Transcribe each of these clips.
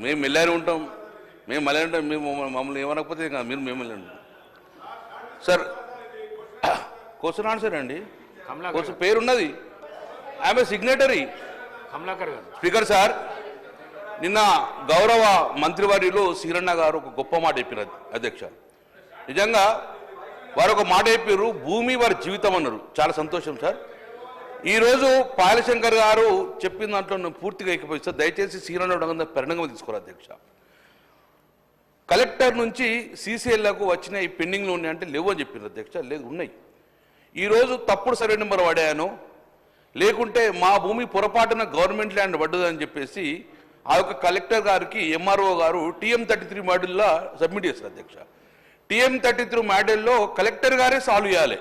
మేము మెల్లారి ఉంటాం, మేము మళ్ళీ ఉంటాం. మేము మమ్మల్ని ఏమనకపోతే మీరు మేము వెళ్ళండి సార్. క్వశ్చన్ ఆన్సర్ అండి, పేరున్నది, ఆమె సిగ్నేటరీ కమలాకర్ గారు. స్పీకర్ సార్, నిన్న గౌరవ మంత్రివర్యులు సీరన్న గారు ఒక గొప్ప మాట చెప్పినారు అధ్యక్ష. నిజంగా వారు ఒక మాట చెప్పారు, భూమి వారి జీవితం అన్నారు. చాలా సంతోషం సార్. ఈరోజు పాయలశంకర్ గారు చెప్పిన దాంట్లో నేను పూర్తిగా ఎక్కిపోయిస్తాను. దయచేసి సీరన్న పరిణామం తీసుకోరు అధ్యక్ష. కలెక్టర్ నుంచి సీసీఎల్లకు వచ్చిన ఈ పెండింగ్లో ఉన్నాయి అంటే లేవు అని చెప్పారు అధ్యక్ష. లేదు, ఉన్నాయి. ఈరోజు తప్పుడు సర్వే నెంబర్ వాడాను, లేకుంటే మా భూమి పొరపాటున గవర్నమెంట్ ల్యాండ్ పడ్డదని చెప్పేసి ఆ యొక్క కలెక్టర్ గారికి ఎంఆర్ఓ గారు TM33 మాడ్యూల్లో సబ్మిట్ చేశారు అధ్యక్ష. TM33 మాడ్యూల్లో కలెక్టర్ గారే సాల్వ్ చేయాలి.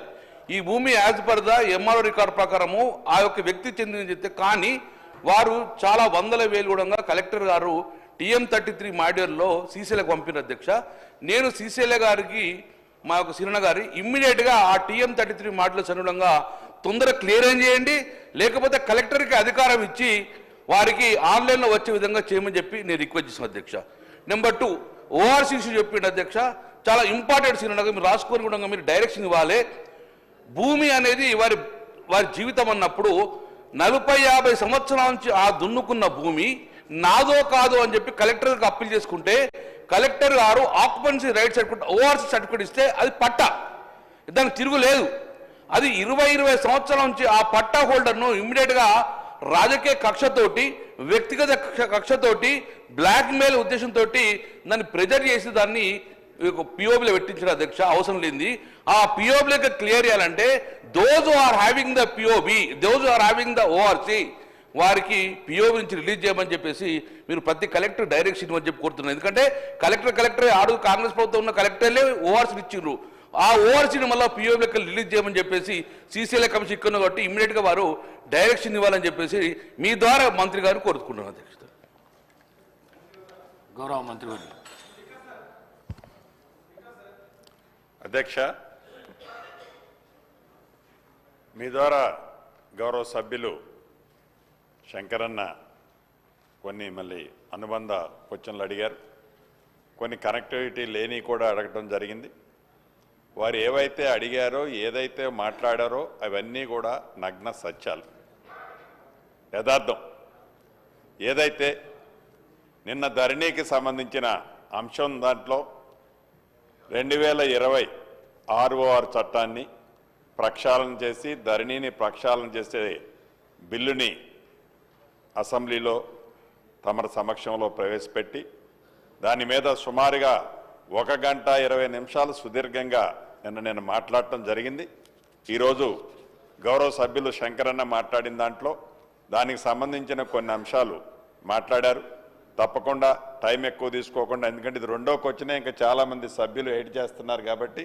ఈ భూమి as per the MRO record ప్రకారము ఆ యొక్క వ్యక్తి చెందిందని చెప్తే, కానీ వారు చాలా వందల వేలు కూడా కలెక్టర్ గారు TM33 మాడ్యూల్లో సీసీఎల్కి పంపిన అధ్యక్ష. నేను సీసీఎల్ గారికి మా యొక్క సీరన్న గారి ఇమ్మీడియట్గా ఆ TM33 మాడ్యూల్స్ అనుగుణంగా తొందరగా క్లియర్ చేయండి, లేకపోతే కలెక్టర్కి అధికారం ఇచ్చి వారికి ఆన్లైన్లో వచ్చే విధంగా చేయమని చెప్పి నేను రిక్వెస్ట్ చేసిన అధ్యక్ష. నెంబర్ 2 ORC ఇష్యూ చెప్పిండు అధ్యక్ష. చాలా ఇంపార్టెంట్ సీరన్న, మీరు రాసుకొని కూడా మీరు డైరెక్షన్ ఇవ్వాలి. భూమి అనేది వారి జీవితం అన్నప్పుడు 40-50 సంవత్సరాల నుంచి ఆ దున్నుకున్న భూమి నాదో కాదో అని చెప్పి కలెక్టర్కి అప్పీల్ చేసుకుంటే కలెక్టర్ గారు occupancy right certificate ORC certificate ఇస్తే అది పట్టా, దానికి తిరుగులేదు. అది 20 సంవత్సరాల నుంచి ఆ పట్టా హోల్డర్ను ఇమ్మీడియట్గా రాజకీయ కక్షతోటి, వ్యక్తిగత కక్షతోటి, బ్లాక్మెయిల్ ఉద్దేశంతో దాన్ని ప్రెజర్ చేసి దాన్ని పిఓబిలో పెట్టించిన అధ్యక్ష. అవసరం లేనిది ఆ పిఓబిలోకి క్లియర్ చేయాలంటే those are having the POB, those are having the ORC, వారికి పిఓబి నుంచి రిలీజ్ చేయమని చెప్పేసి మీరు ప్రతి కలెక్టర్ డైరెక్షన్ ఇవ్వని చెప్పి కోరుతున్నారు. ఎందుకంటే కలెక్టరే ఆడు కాంగ్రెస్ ప్రభుత్వం ఉన్న కలెక్టర్లే ORC ఇచ్చిండ్రు. ఆ ORCని మళ్ళీ పిఓబిలోకి రిలీజ్ చేయమని చెప్పేసి సీసీఎల్ కమిషన్ ఇక్కడ కాబట్టి ఇమ్మీడియట్గా వారు డైరెక్షన్ ఇవ్వాలని చెప్పేసి మీ ద్వారా మంత్రి గారు కోరుకుంటున్నారు అధ్యక్ష. గౌరవ మంత్రి గారు. అధ్యక్ష, మీ ద్వారా గౌరవ సభ్యులు శంకరన్న కొన్ని మళ్ళీ అనుబంధ క్వశ్చన్లు అడిగారు, కొన్ని కనెక్టివిటీ లేని కూడా అడగటం జరిగింది. వారు ఏవైతే అడిగారో, ఏదైతే మాట్లాడారో అవన్నీ కూడా నగ్న సత్యాలు, యథార్థం. ఏదైతే నిన్న ధరణికి సంబంధించిన అంశం దాంట్లో 2020 ROR చట్టాన్ని ప్రక్షాళన చేసి ధరణిని ప్రక్షాళన చేసే బిల్లుని అసెంబ్లీలో తమ సమక్షంలో ప్రవేశపెట్టి దాని మీద సుమారుగా 1 గంట 20 నిమిషాలు సుదీర్ఘంగా నేను మాట్లాడటం జరిగింది. ఈరోజు గౌరవ సభ్యులు శంకరన్న మాట్లాడిన దాంట్లో దానికి సంబంధించిన కొన్ని అంశాలు మాట్లాడారు. తప్పకుండా టైం ఎక్కువ తీసుకోకుండా, ఎందుకంటే ఇది రెండో క్వశ్చనే, ఇంకా చాలామంది సభ్యులు ఎయిట్ చేస్తున్నారు కాబట్టి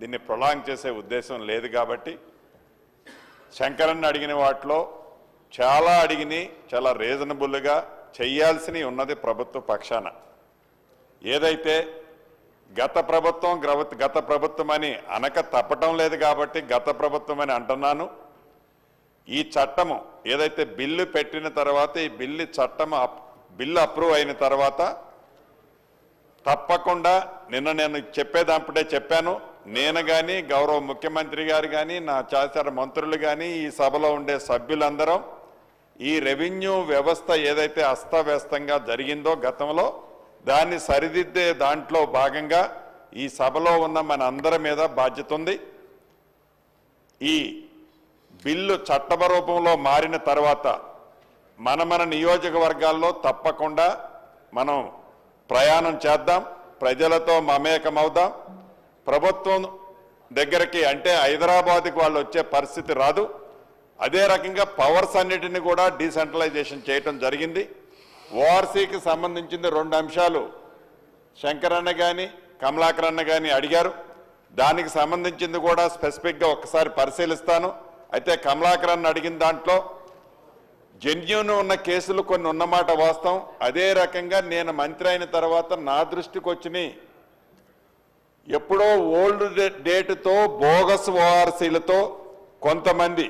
దీన్ని ప్రొలాంగ్ చేసే ఉద్దేశం లేదు. కాబట్టి శంకరన్న అడిగిన వాటిలో చాలా అడిగినాయి, చాలా రీజనబుల్గా చేయాల్సినవి ఉన్నది ప్రభుత్వ పక్షాన. ఏదైతే గత ప్రభుత్వం అని అనక తప్పటం లేదు కాబట్టి గత ప్రభుత్వం అని అంటున్నాను. ఈ చట్టము ఏదైతే బిల్లు పెట్టిన తర్వాత ఈ బిల్లు అప్రూవ్ అయిన తర్వాత తప్పకుండా నేను చెప్పేదంపడే చెప్పాను. నేను కానీ గౌరవ ముఖ్యమంత్రి గారు కానీ నా చాచార మంత్రులు కానీ ఈ సభలో ఉండే సభ్యులందరం ఈ రెవెన్యూ వ్యవస్థ ఏదైతే అస్తవ్యస్తంగా జరిగిందో గతంలో దాన్ని సరిదిద్దే దాంట్లో భాగంగా ఈ సభలో ఉన్న మన అందరి మీద బాధ్యత ఉంది. ఈ బిల్లు చట్టం రూపంలో మారిన తర్వాత మన నియోజకవర్గాల్లో తప్పకుండా మనం ప్రయాణం చేద్దాం, ప్రజలతో మమేకమవుదాం. ప్రభుత్వం దగ్గరికి అంటే హైదరాబాద్కి వాళ్ళు వచ్చే పరిస్థితి రాదు. అదే రకంగా పవర్స్ అన్నిటిని కూడా డీసెంట్రలైజేషన్ చేయటం జరిగింది. ఓఆర్సీకి సంబంధించింది 2 అంశాలు శంకరన్న కానీ కమలాకర్ అన్న కానీ అడిగారు. దానికి సంబంధించింది కూడా స్పెసిఫిక్గా ఒకసారి పరిశీలిస్తాను. అయితే కమలాకర్ అన్న అడిగిన దాంట్లో జెన్యూన్ ఉన్న కేసులు కొన్ని ఉన్నమాట వాస్తవం. అదే రకంగా నేను మంత్రి అయిన తర్వాత నా దృష్టికి వచ్చినాయి ఎప్పుడో ఓల్డ్ డేట్తో బోగస్ ఓఆర్సీలతో కొంతమంది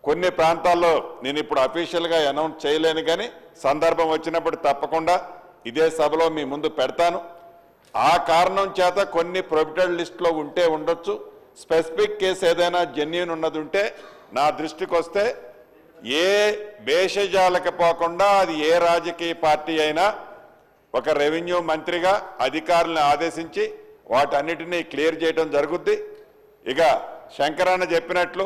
కొన్ని ప్రాంతాల్లో నేను ఇప్పుడు అఫీషియల్గా అనౌన్స్ చేయలేను, కానీ సందర్భం వచ్చినప్పుడు తప్పకుండా ఇదే సభలో మీ ముందు పెడతాను. ఆ కారణం చేత కొన్ని ప్రొహిబిటెడ్ లిస్టులో ఉంటే ఉండొచ్చు. స్పెసిఫిక్ కేసు ఏదైనా జెన్యూన్ ఉన్నది ఉంటే నా దృష్టికి వస్తే ఏ భేషజాలకు పోకుండా అది ఏ రాజకీయ పార్టీ అయినా ఒక రెవెన్యూ మంత్రిగా అధికారులను ఆదేశించి వాటన్నిటినీ క్లియర్ చేయడం జరుగుద్ది. ఇక శంకరన్న చెప్పినట్లు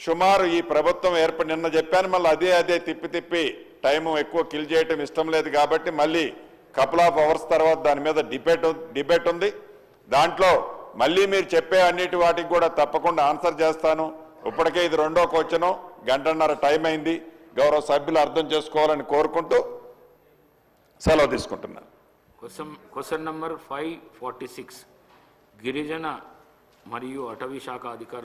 సుమారు ఈ ప్రభుత్వం నిన్న చెప్పాను, మళ్ళీ అదే తిప్పి టైం ఎక్కువ కిల్ చేయటం ఇష్టం లేదు కాబట్టి మళ్ళీ కపుల్ ఆఫ్ అవర్స్ తర్వాత దాని మీద డిబేట్ ఉంది. దాంట్లో మళ్ళీ మీరు చెప్పే అన్నిటి వాటికి కూడా తప్పకుండా ఆన్సర్ చేస్తాను. ఇప్పటికే ఇది రెండో క్వశ్చను, గంటన్నర టైం అయింది. గౌరవ సభ్యులు అర్థం చేసుకోవాలని కోరుకుంటూ సెలవు తీసుకుంటున్నాను. క్వశ్చన్ నంబర్ 546 గిరిజన మరియు అటవీ శాఖ అధికారులు